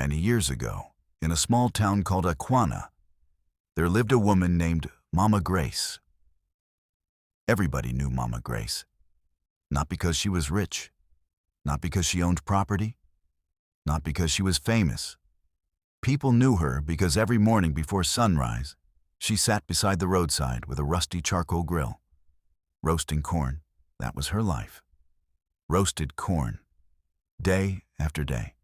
Many years ago, in a small town called Aquana, there lived a woman named Mama Grace. Everybody knew Mama Grace. Not because she was rich, not because she owned property, not because she was famous. People knew her because every morning before sunrise, she sat beside the roadside with a rusty charcoal grill. Roasting corn, that was her life. Roasted corn, day after day,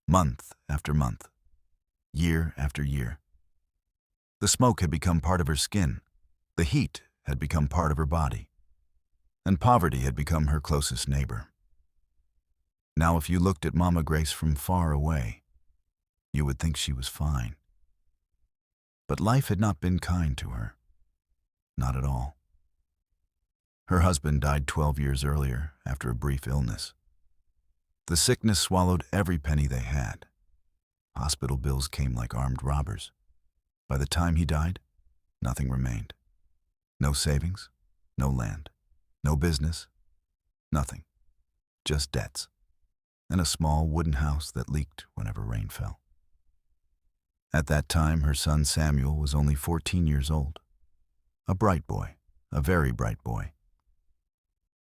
month after month, year after year. The smoke had become part of her skin, the heat had become part of her body, and poverty had become her closest neighbor. Now if you looked at Mama Grace from far away, you would think she was fine. But life had not been kind to her. Not at all. Her husband died 12 years earlier after a brief illness. The sickness swallowed every penny they had. Hospital bills came like armed robbers. By the time he died, nothing remained. No savings, no land, no business, nothing. Just debts, and a small wooden house that leaked whenever rain fell. At that time, her son Samuel was only 14 years old. A bright boy, a very bright boy.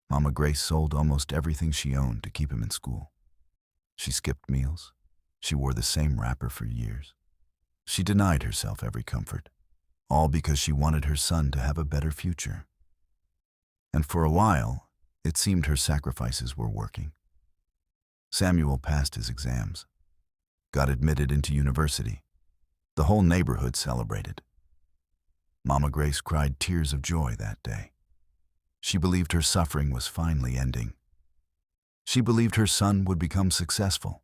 Mama Grace sold almost everything she owned to keep him in school. She skipped meals. She wore the same wrapper for years. She denied herself every comfort, all because she wanted her son to have a better future. And for a while, it seemed her sacrifices were working. Samuel passed his exams, got admitted into university. The whole neighborhood celebrated. Mama Grace cried tears of joy that day. She believed her suffering was finally ending. She believed her son would become successful.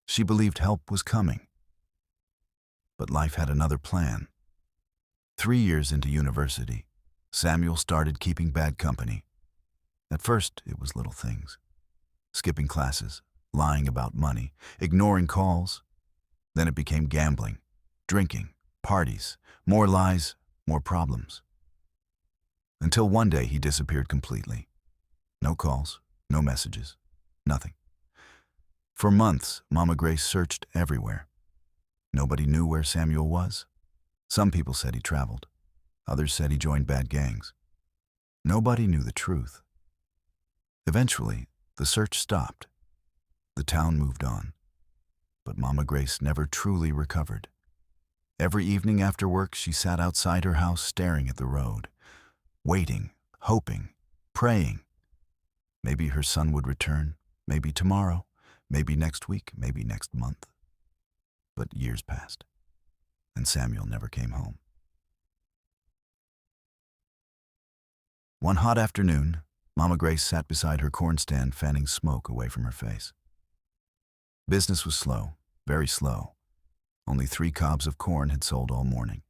She believed help was coming. But life had another plan. 3 years into university, Samuel started keeping bad company. At first, it was little things. Skipping classes, lying about money, ignoring calls. Then it became gambling, drinking, parties, more lies, more problems. Until one day he disappeared completely. No calls, no messages, nothing. For months, Mama Grace searched everywhere. Nobody knew where Samuel was. Some people said he traveled. Others said he joined bad gangs. Nobody knew the truth. Eventually, the search stopped. The town moved on. But Mama Grace never truly recovered. Every evening after work, she sat outside her house staring at the road, waiting, hoping, praying. Maybe her son would return, maybe tomorrow, maybe next week, maybe next month. But years passed, and Samuel never came home. One hot afternoon, Mama Grace sat beside her corn stand fanning smoke away from her face. Business was slow, very slow. Only 3 cobs of corn had sold all morning.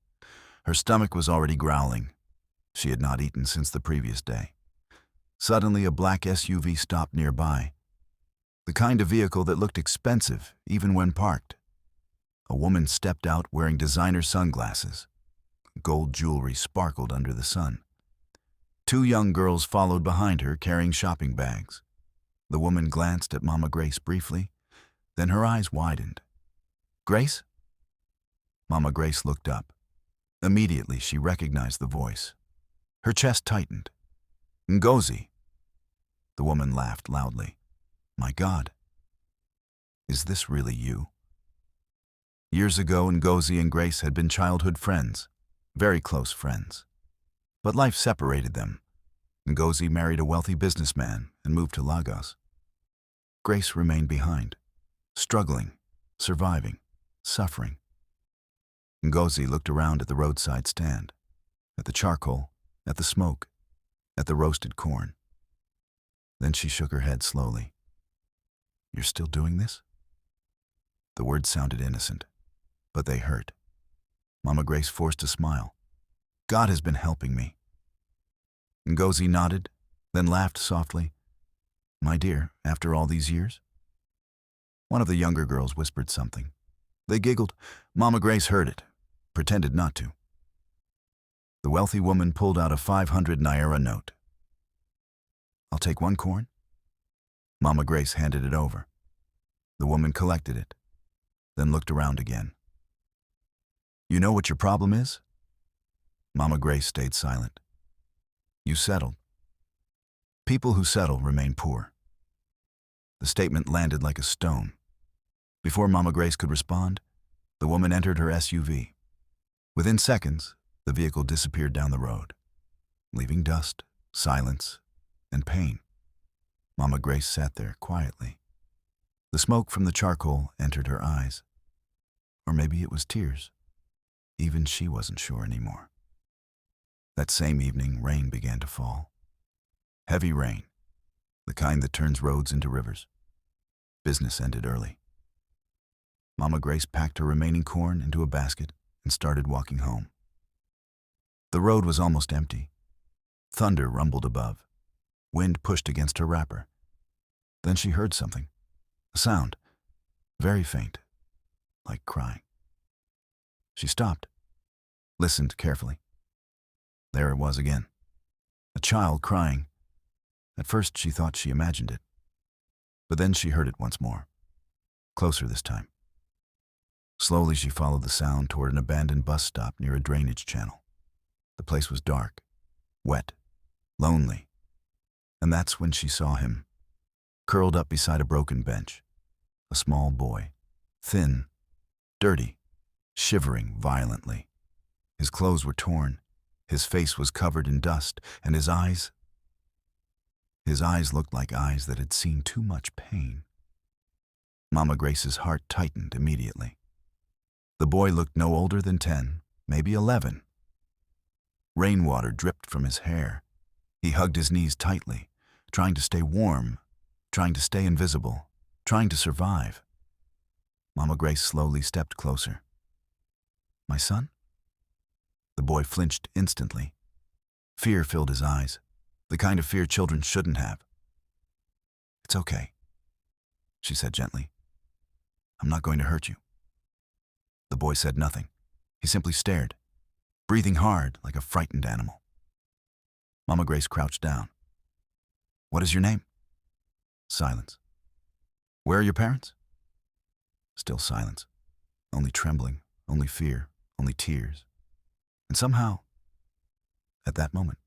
Her stomach was already growling. She had not eaten since the previous day. Suddenly, a black SUV stopped nearby, the kind of vehicle that looked expensive even when parked. A woman stepped out wearing designer sunglasses. Gold jewelry sparkled under the sun. 2 young girls followed behind her carrying shopping bags. The woman glanced at Mama Grace briefly, then her eyes widened. "Grace?" Mama Grace looked up. Immediately, she recognized the voice. Her chest tightened. "Ngozi." The woman laughed loudly. "My God, is this really you?" Years ago, Ngozi and Grace had been childhood friends, very close friends. But life separated them. Ngozi married a wealthy businessman and moved to Lagos. Grace remained behind, struggling, surviving, suffering. Ngozi looked around at the roadside stand, at the charcoal, at the smoke, at the roasted corn. Then she shook her head slowly. "You're still doing this?" The words sounded innocent, but they hurt. Mama Grace forced a smile. "God has been helping me." Ngozi nodded, then laughed softly. "My dear, after all these years?" One of the younger girls whispered something. They giggled. Mama Grace heard it, pretended not to. The wealthy woman pulled out a 500 naira note. "I'll take 1 corn." Mama Grace handed it over. The woman collected it. then looked around again. "You know what your problem is?" Mama Grace stayed silent. "You settled. People who settle remain poor." The statement landed like a stone. Before Mama Grace could respond, the woman entered her SUV. Within seconds, the vehicle disappeared down the road, leaving dust, silence, and pain. Mama Grace sat there quietly. The smoke from the charcoal entered her eyes. Or maybe it was tears. Even she wasn't sure anymore. That same evening, rain began to fall. Heavy rain, the kind that turns roads into rivers. Business ended early. Mama Grace packed her remaining corn into a basket and started walking home. The road was almost empty. Thunder rumbled above. Wind pushed against her wrapper. Then she heard something. A sound, very faint, like crying. She stopped, listened carefully. There it was again. A child crying. At first she thought she imagined it. But then she heard it once more. Closer this time. Slowly she followed the sound toward an abandoned bus stop near a drainage channel. The place was dark, wet, lonely. And that's when she saw him, curled up beside a broken bench. A small boy, thin, dirty, shivering violently. His clothes were torn, his face was covered in dust, and his eyes looked like eyes that had seen too much pain. Mama Grace's heart tightened immediately. The boy looked no older than 10, maybe 11. Rainwater dripped from his hair. He hugged his knees tightly, trying to stay warm, trying to stay invisible, trying to survive. Mama Grace slowly stepped closer. "My son?" The boy flinched instantly. Fear filled his eyes, the kind of fear children shouldn't have. "It's okay," she said gently. "I'm not going to hurt you." The boy said nothing. He simply stared, breathing hard like a frightened animal. Mama Grace crouched down. "What is your name?" Silence. "Where are your parents?" Still silence. Only trembling, only fear, only tears. And somehow, at that moment,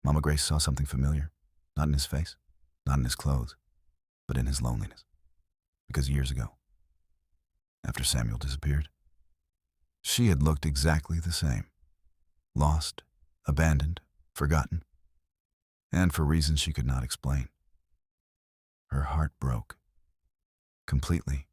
Mama Grace saw something familiar, not in his face, not in his clothes, but in his loneliness. Because years ago, after Samuel disappeared, she had looked exactly the same. Lost, abandoned, forgotten, and for reasons she could not explain. Her heart broke. Completely.